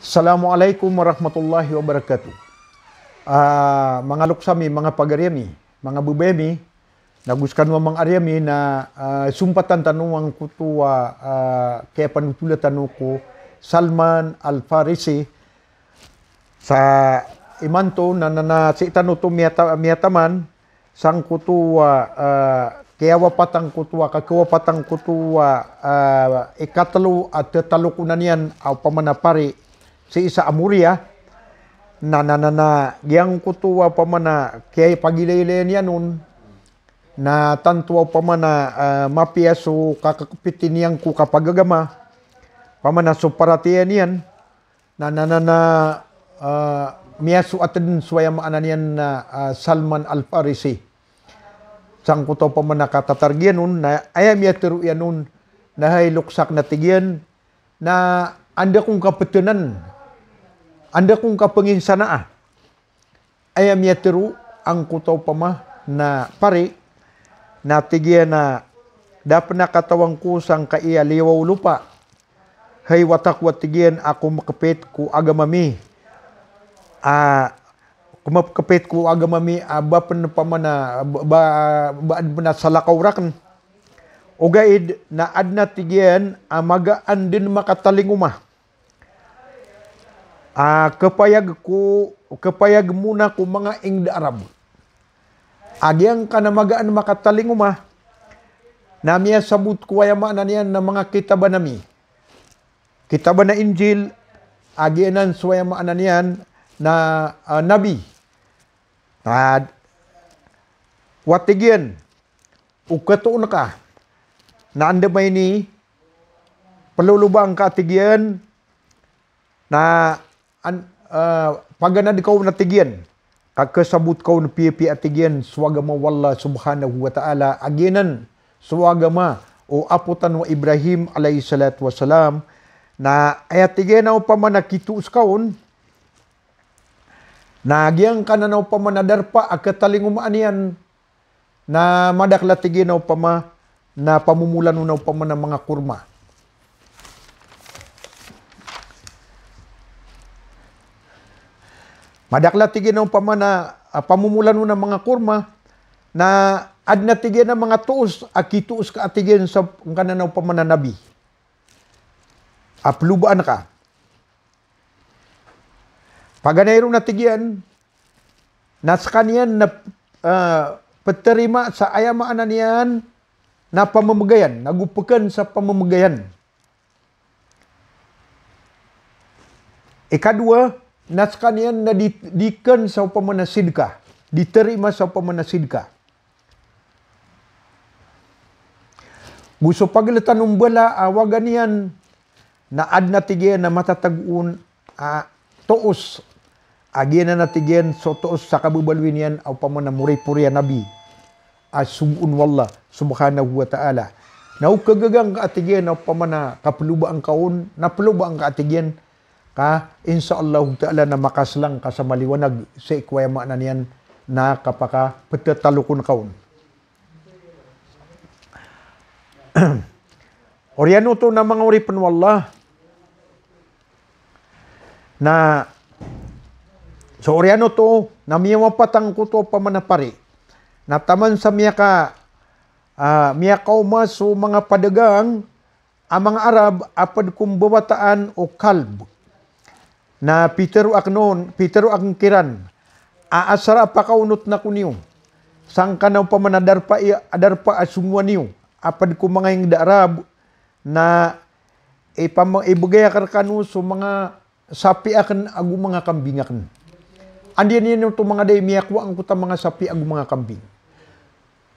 Assalamualaikum warahmatullahi wabarakatuh. Mga luksami, mga pagaryami, mga bubemi, naguskan mo mga aryami na sumpatan tanong kutua kaya panutula tanong ko Salman Al-Farisi sa imanto na si tanong to miyataman sang kutua kaya wapatang kutua kakawapatang kutua ikatalo at talukunan yan au pamanapari si isa amuria na giyang kutuwa pamana kaya pagilaylayan yan nun na tantuwa pamana mapiaso kakapitin yang ku kapagagama pamana so paratiyan yan miaso atin suwaya maanan yan na Salman Al-Farisi sang kuto pamana katatargyan nun na ayam yatiru yan nun na hay luksak na tigyan na anda kong kapatunan anda kong kapanginsanaa ayam yatiru ang kuto pama na pari na tigyan na dapat nakatawang kusang kaiya liwaw lupa hay watakwat tigyan ako makapit ku agamami kumakapit ku agamami bapan pamana baad na salakawrakan o gaid na adna tigyan magaan din makatalinguma kapayag muna ko mga ingda Arab agyang ka na magaan makatalinguma na miya sabut ko ayamaan yan na mga kitaba nami kitaba na Injil agyanan suwayamaan yan na nabi watigyan ukatoon ka na anda may ni palulubang katigyan na pagana di kau natigyan kakasabut kau na pipi atigyan swagama wallah subhanahu wa ta'ala aginan swagama o aputan wa Ibrahim alayhi salatu wassalam na ayatigyan na pamanakitus kaun na agyang kananaw pamanadarpa agkatalingumaan yan na madaklatigyan na pama na pamumulan unaw pama ng mga kurma. Madaklatigyan na pama na pamumulan ng mga kurma na adnatigyan ng mga tuos akituos ka atigyan sa kananaw pama na nabi. Aplubaan ka. Paganayro natigyan na sa kanyan na paterima sa ayamaan niyan na pamamagayan, nagupukan sa pamamagayan. Ikadua, na sa kanyan na dikan sa pamanasidka, diterima sa pamanasidka. Gusto paglatan ng bala, awagan yan na adna tigyan na matatagun toos agyan na natigyan so toos sa kabubalwin yan au pamanamuri purya nabi asubun wallah subhanahu wa ta'ala na ukagagang kaatigyan au pamana kapluba ang kaon napluba ang kaatigyan ka insyaallah ta'ala na makaslang ka sa maliwanag sa ikwayama na niyan na kapaka patatalukon kaon Oriano to na mga uripan wallah na so Oriano to na miyawapatang ko to pamanapari na taman sa miyaka umas o mga padagang ang mga Arab apad kumbawataan o kalb na Peter ang kiran aasara pa kaunot na kunyo sang kanaw pamanadarpa adarpa asumwa niyo apad kum mga hingda Arab na ibugaya karkanu so mga sapi akan agu mga kambing akan. Andiyan yan ito mga day miyakwa ang kuta mga sapi agu mga kambing.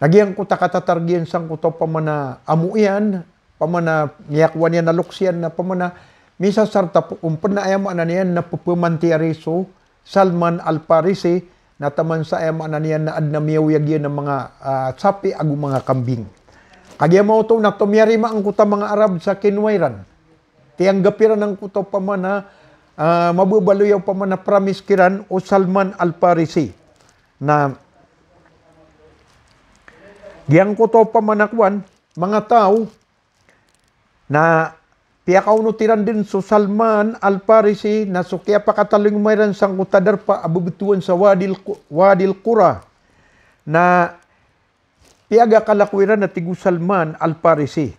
Nagyang kuta katatargiyan sang kuta pamana amuian, pamana miyakwa niya na luksyan na pamana misa sarta umpan na ayamaan na niyan na pupumantiariso Salman Al-Farisi na taman sa ayamaan na niyan na adna miyawiyagyan ng mga sapi agu mga kambing. Kagya mo ito na tumiyarima ang kuta mga Arab sa kinwairan. Tiyang gapiran ang kuta pamana mabubaloyaw pa man na pramiskiran o Salman Al-Farisi na giyang ko to pamanakwan mga tao na Pia kaunutiran din so Salman Al-Farisi na so kaya pakataling mayran sang utadar pa abubutuan sa Wadil Qura na piaga kalakwiran na tigu Salman Al-Farisi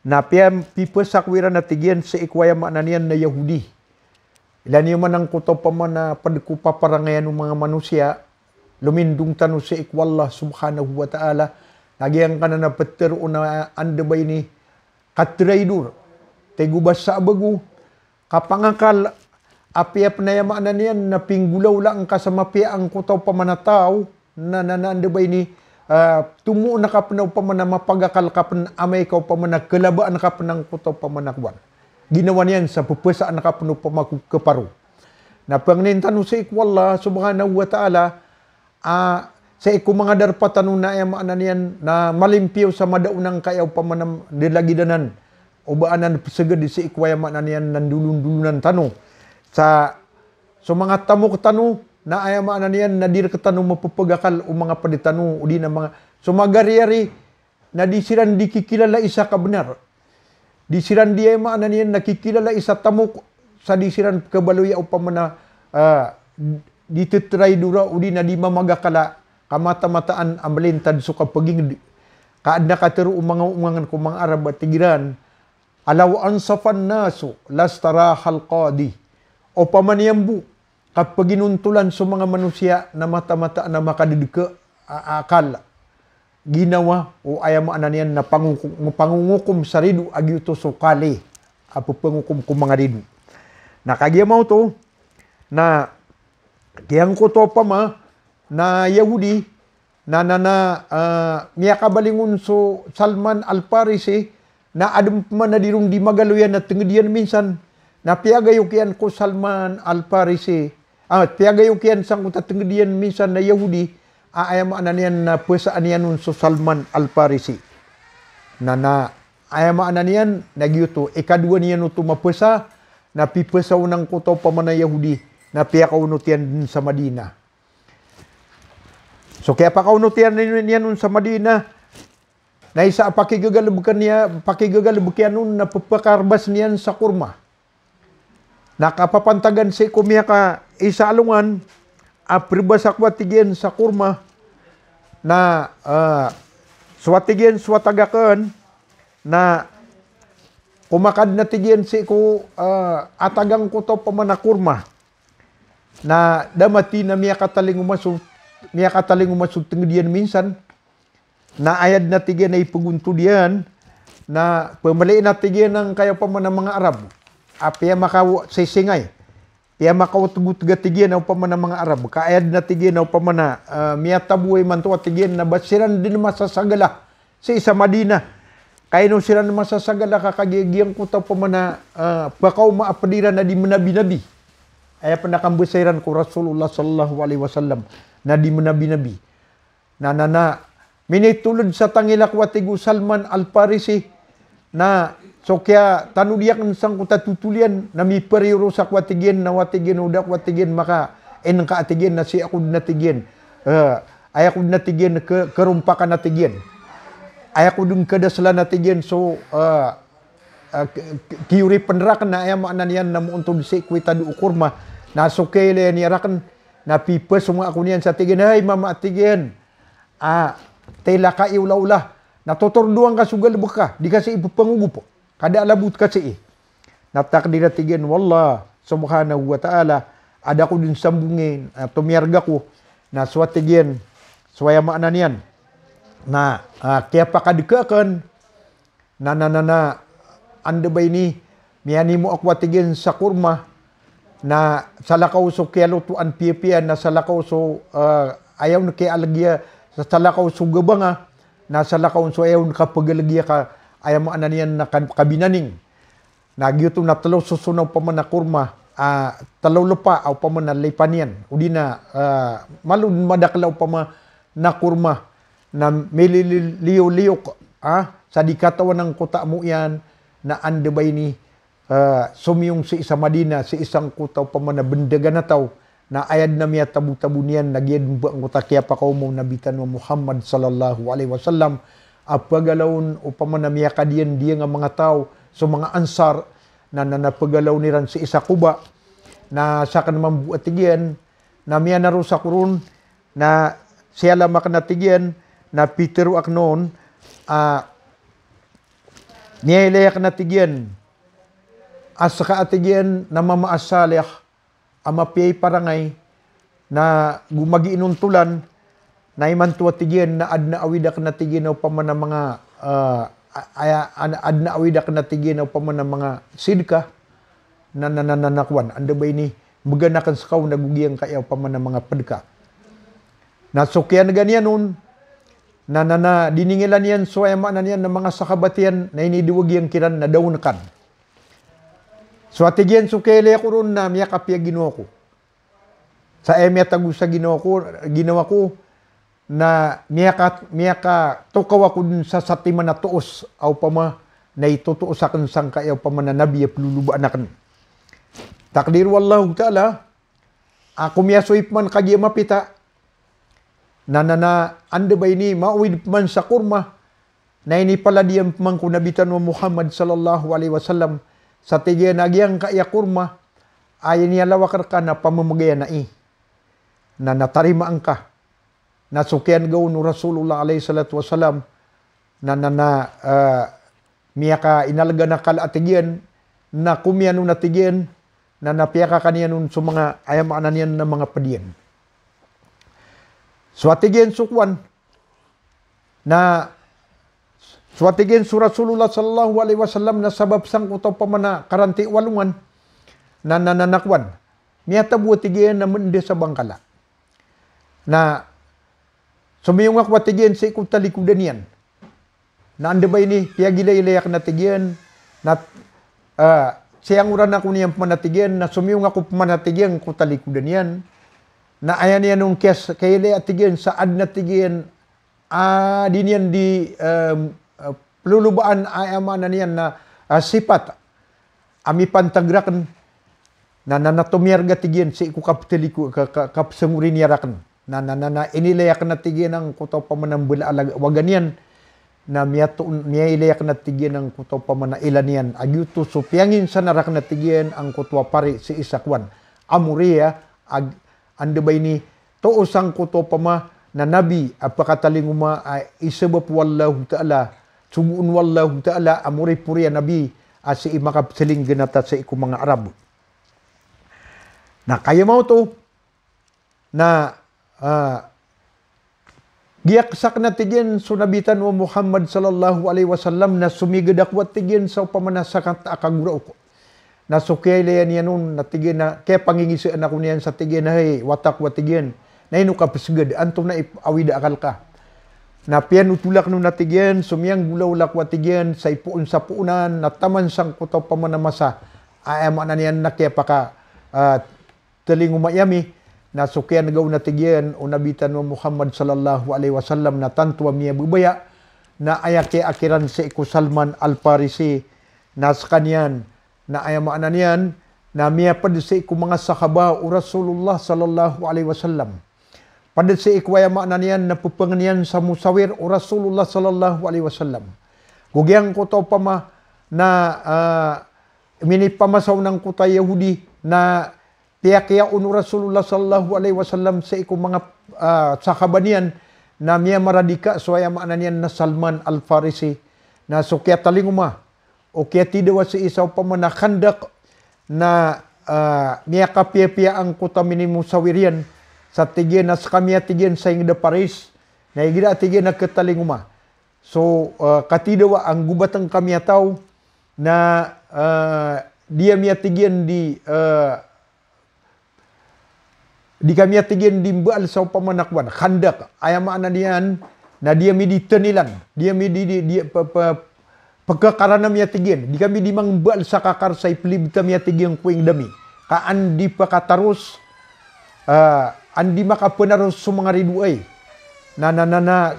na pipasakwiran na tigyan sa ikwaya mananian na Yahudi. Ilan yung manang kuto pa man na padkupaparangayan ng mga manusia, lumindung tanu sa ikwallah subhanahu wa ta'ala, nagyang ka na napatero na andabay ni katraidur, tegubas sa abagu, kapangakal, apiap na yamaan niyan, na pinggulaw lang kasama pia ang kutaw pa manataw, na andabay ni, tumu na kapanaw pa man na mapagakal kapan amay kaw pa man na kalabaan kapan ng kutaw pa manakwan. Ginawa niyan sa pupasaan na kapanaw pa makukaparo. Na pangnintan sa ikwallah subhanahu wa ta'ala, sa mga darpatan na yamaan niyan, na malimpiyaw sa madaunang kayaw pa man dilagidanan, o baanan pisagad sa ikwaya man niyan nandulun-dulunan tano. Sa mga tamok tano, na ayamaan niyan na dir katano mapapagakal o mga paditano o di na mga sumagari-ari na di siran di kikilala isa kabenar. Di siran di ayamaan niyan nakikilala isa tamok sa di siran kabaluya o pamana di tetray dura o di na di mamagakala kamata-mataan ambalintad so kapaging kaad na katero mga umangan ko mga Arab at tigiran alaw ansafan naso lastarahal qadi o pamaniyambu kapag ginuntulan sa mga manusia na mata-mata na makadidika akal ginawa o ayamaan na niyan na pangungukom sa rido agyuto so kali apo pangukom ko mga rido nakagyamaw to na kiyang ko to pa ma na Yahudi na miya kabalingon so Salman Al-Farisi na adum man na dirong di magaluyan na tengedian minsan na piagayukian ko Salman Al-Farisi piagayukian sang utatengedian minsan na Yahudi ayamaan na niyan na pesaan niyan so Salman Al-Farisi na ayamaan na niyan nagyuto ikadua niyan uto mapesa na pipesaw ng kuto pa man na Yahudi na piakaunutian din sa Madina. So kaya pakaunutian niyan sa Madina na isa pakigagalabukan nun na papakarbas niyan sa kurma. Nakapapantagan si kumya ka isa alungan apribas akwatigyan sa kurma na swatigyan swatagakan na kumakad na tigyan si ko atagang ko to pamana kurma na damati na miya kataling umasud tengdian minsan na ayad na tigyan na ipugunto diyan na pamali na tigyan ng kaya pamana mga Arab piya makaw sisingay piya makawatugut tigyan na pamana mga Arab kaayad na tigyan na pamana miya tabuay man to tigyan na basiran din masasagala sa isa Madina kaya no siran masasagala kakagigyan ko to pamana pakaw maapadiran na di manabi-nabi ay panakambusairan ko Rasulullah sallallahu alaihi wasallam na di manabi-nabi na minitulod sa tangilak watigu Salman Al-Farisi na so kaya tanudiak ng sang kutatutulian na mi periro sa kwatigyan na watigyan udak watigyan maka enang kaatigyan na si akod natigyan ay akod natigyan kerumpakan natigyan ay akod yung kadasla natigyan so kiuri penerakan na ayamaan na niyan na muuntod si kwitadu ukurma na so kaya ni arakan na pipes mga ako niyan sa tigyan ay mama tigyan tela ka iula-ula natutorduang ka sugal baka di kasi ipapangugupo kada alabut kasi natakdir tigyan wallah subhanahu wa ta'ala ada ko din sambungin tumiyarga ko na swatigyan swaya maanan yan na kaya pakadikakan na anda ba ini miyani mo ako tigyan sa kurma na salakaw so kaya lutuan piya-piya na salakaw so ayaw na kaya alagya sa salakaw so gabanga na salakaw so ayaw na kapagalagya ka ayaw mo ananian na kabinaning nagyuto na talaw susunaw pa man na kurma talaw lupa aw pa man na lipanian udi na malun madaklaw pa man na kurma na mililiyo-liyo sa dikatawan ng kuta mo yan na andabay ni sumiyong si isa Madina si isang kutaw pa man na bendaga na taw na ayad na miya tabu-tabu niyan nagyan ba ang kutakya pa kaw mo nabitan mo Muhammad sallallahu alaihi wasallam apagalawon o pamanamiya kadiyan diya nga mga tao so mga ansar na napagalaw niran si isa kuba na sa kan mambuat tigyan na miya narusa kurun na siya lamak na tigyan na Peter aknon niya ilayak na tigyan as ka atigyan na mamaasalyak amapiyay parangay na gumagi inuntulan na imantuwa tigyan na adna awidak na tigyan o paman ng mga adna awidak na tigyan o paman ng mga sidka na nananakwan. Anda ba ini maganakan sa kaw nagugiyang kaya o paman ng mga padka. Na sukyan na ganyan nun na diningilan yan so ayama na yan ng mga sakabatian na inidiwag yung kiran na daw nakan. So atigyan sukele ko ron na miya kapya ginawa ko. Sa emya tagu sa ginawa ko na miya ka tukaw ako dun sa satiman na tuos aw pa ma na itutuos akan sang kayaw pa man na nabi lulubaan akan. Takdir wallahu ta'ala ako miya soip man kagya mapita na anda ba ini mauwid man sa kurma na ini pala diyang man kunabitan wa Muhammad sallallahu alaihi wasallam sa tigyan agyang kaya kurma ayan niya lawakar ka na pamamagayan na na natarima ang ka na sukyan gawin no Rasulullah alaihi salatu wasalam na miya ka inalaga na kalatigyan na kumyan no natigyan na napiya ka kaniya nun sa mga ayamaan niyan na mga padiyan. Suatigyan sukwan na suatigyan su Rasulullah sallallahu alaihi wasallam na sabab sang utaw pa mana karanti walungan na nananakwan. Miya tabutigyan na mende sa bangkala. Na sumiyong akwatigyan sa ikong talikudan yan. Na anda ba ini piyagilay-ilayak na tigyan na siyang uran ako niyang panatigyan na sumiyong ako panatigyan ko talikudan yan. Na ayan yan nung kailay atigyan sa ad na tigyan din yan di pelulubaan ayaman na niyan na sipat ami pantagrakan na natumiyarga tigyan sa iku kapitaliku kapsangurin yarakan na inilayak na tigyan ang kutaw pamanambula wagan yan na miya ilayak na tigyan ang kutaw pamana ilan yan agyuto so piyangin sa narak na tigyan ang kutwa pari si isakwan amuriya anda ba ini tuusang kutaw pama na nabi apakatalinguma isabap wallahu ta'ala subuun wallahu ta'ala amuri puriya nabi si imakapsiling ganata sa iku mga Arab na kaya mo to na giyaksak na tigyan sunabitan wa Muhammad sallallahu alaihi wasallam na sumigadakwat tigyan sa pamanasakat akagura ko. Na sukyay layan yan nun na tigyan na kaya pangingisaan ako niyan sa tigyan na hey watak wa tigyan na inukapisgad antong na awida akal ka. Na piyan utulak nun na tigyan sumiyang gulawlak wa tigyan sa ipuon sa puunan na taman sang kutaw pamanamasa ayama na niyan na kaya paka taling umayami na sukyan gaw na tigyan o nabitan wa Muhammad sallallahu alaihi wasallam na tantuwa miya bubaya na ayake akiran sa iku Salman al-Farisi na sa kanyan na ayamaan na niyan na miya pad sa iku mga sahaba o Rasulullah sallallahu alaihi wasallam pad sa iku ayamaan na niyan na pupanganian sa musawir o Rasulullah sallallahu alaihi wasallam gugyang ko to pa ma na minipamasaw ng kuta Yahudi na kaya unu Rasulullah sallallahu alaihi wasallam sa iku mga sahabanian na miya maradika so ayamaan na niyan na Salman al-Farisi na so kaya talinguma o kaya tidawa sa isaw pamanakandak na miya kapya-pya ang kuta minimusawirian sa tigyan na sa kamiya tigyan sa ingda Paris na igida tigyan na katalinguma so katidawa ang gubatang kamiya tao na dia miya tigyan di kami atigyan dimbal sa pamanakwan kandak ayamaan na diyan na dia mi ditenilan dia mi di pagkakaranam ya tigyan di kami dimangbal sa kakar sa iplibta mi atigyan kuing dami kaan di pakatarus andi makapenaros sa mga riduay na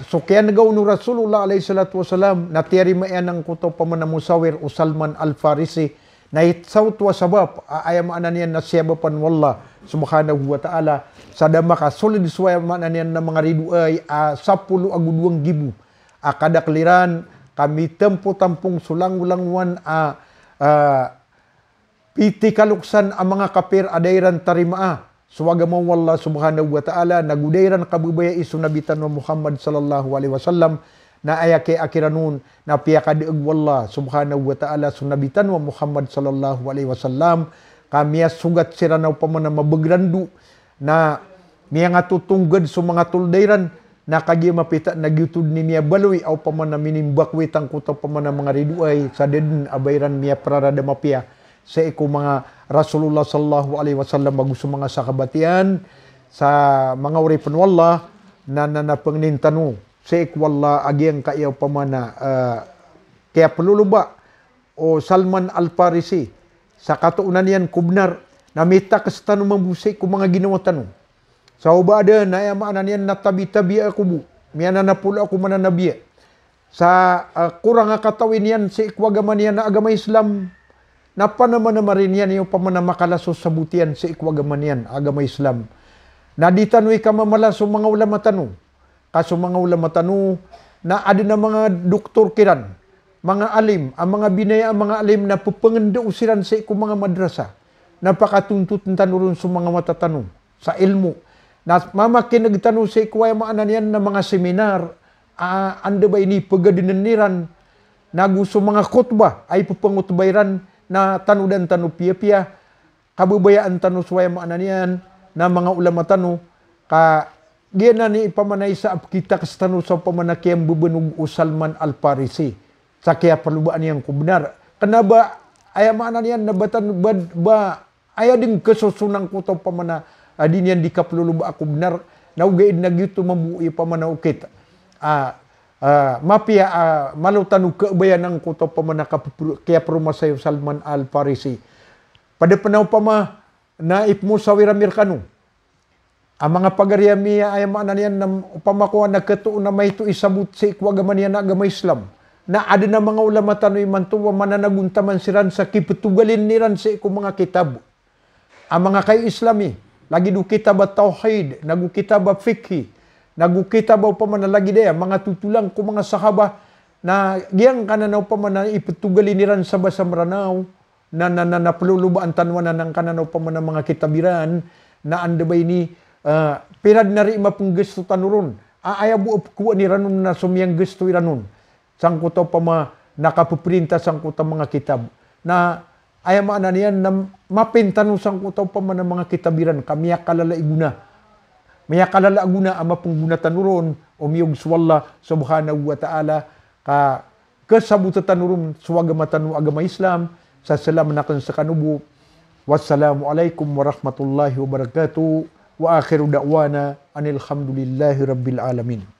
so kaya nagaw no Rasulullah alaihi salatu wasalam na tiyari mayan ang kuto pamanamusawir o Salman al-Farisi na itsaw tuwa sabab ayamaan na niyan na siyabapan wallah subhanahu wa ta'ala sa dama ka solid suwayamaan na niyan na mga riduay 10 agudwang gibu kadakliran kami tempo tampung sulang-ulangwan piti kaluksan ang mga kapir adayran tarimaa. Suwagamo wallah subhanahu wa ta'ala nagudayran kabubaya isu nabitan wa Muhammad sallallahu alaihi wasallam na ayake akiranun na piyakadeeg wallah subhanahu wa ta'ala sunabitan wa Muhammad sallallahu alaihi wasallam kamiya sugat siranaw pa man na mabagrandu na miya nga tutunggad sa mga tuldayran na kagi mapita nagyutud ni miya baloy aw pa man na minimbakwit ang kutaw pa man na mga riduay sa dedin abayran miya prarada mapia sa iko mga Rasulullah sallallahu alaihi wasallam baguso mga sakabatian sa mga uripon wallah na nanapangintano sa iko wallah agyang kaayaw pa man na kaya paluluba o Salman Al-Farisi sa katuunan yan kubnar namita kas tanong mambusay ko mga ginawa tanong sa ubada na yamaanan yan natabi-tabi ako bu miya na napula ako mananabiya sa kurang katawin yan sa ikwagaman yan na agama Islam na panama rin yan yung pamanamakalasos sa butian sa ikwagaman yan agama Islam na di tanoy ka mamalaso mga ulama tanong kaso mga ulama tanong na ada na mga doktor kiran mga alim, ang mga binaya, ang mga alim na pupanganda usiran sa ikong mga madrasa, napakatuntut ng tanurun sa mga matatanong, sa ilmu. Na mamakin nagtanong sa ikwaya maanan yan na mga seminar, anda ba ini pagadinaniran, na gusto mga khutbah, ay pupangutbayran na tanudan tanu pia-pia, kabubayaan tanu suwaya maanan yan, na mga ulama tanu, gyan na ni ipamanay sa kita kastanu sa pamanakiyang bubunog o Salman Al-Farisi. Sa kaya palubaan niyang kubnar. Kenapa ayaman niyan nabatan ba aya ding kesusunan ko to pamana adin yan di kapaluluba kubnar naugaid nagyuto mabuhi pamana ukit. Mapia malutanu kebayanan ko to pamana kaya perumasayo Salman Al-Farisi. Pada penaw pama na ipmo sawiramir kanu. Ang mga pagariyami ayaman niyan na upamakuha na ketuon na may ito isabot sa ikwagaman yan na agama Islam. Na ada na mga ulama tanoy mantuwa mananaguntaman siran sa kiputugalin niran sa iko mga kitab. Ang mga kay Islami, lagi do kitab tauhid, nagu kitab fikhi, nagu kitab pa man lagi daya mga tutulang ko mga sahaba na giyang kananaw pa man iputugalin niran sa basa maranaw na pelulubaan tanwanan ng kananaw pa man mga kitabiran na anda ba ini pirad na rin mapong gusto tanurun. Ayabu kuha ni ranun na sumiyang gusto iranun. Sangkuto pa nakapuprinta sangkuto mga kitab na ayaman na niyan na mapintano sangkuto pa mga kitabiran kamiya kalalaiguna miya kalalaiguna ama pungguna tanuron umiyog swalla subhanahu wa ta'ala ka kasabuta tanuron suwaga matanu agama Islam sa salam nakan sa kanubu wassalamu alaikum warahmatullahi wabarakatuh wa akhiru da'wana anil hamdulillahi rabbil alamin.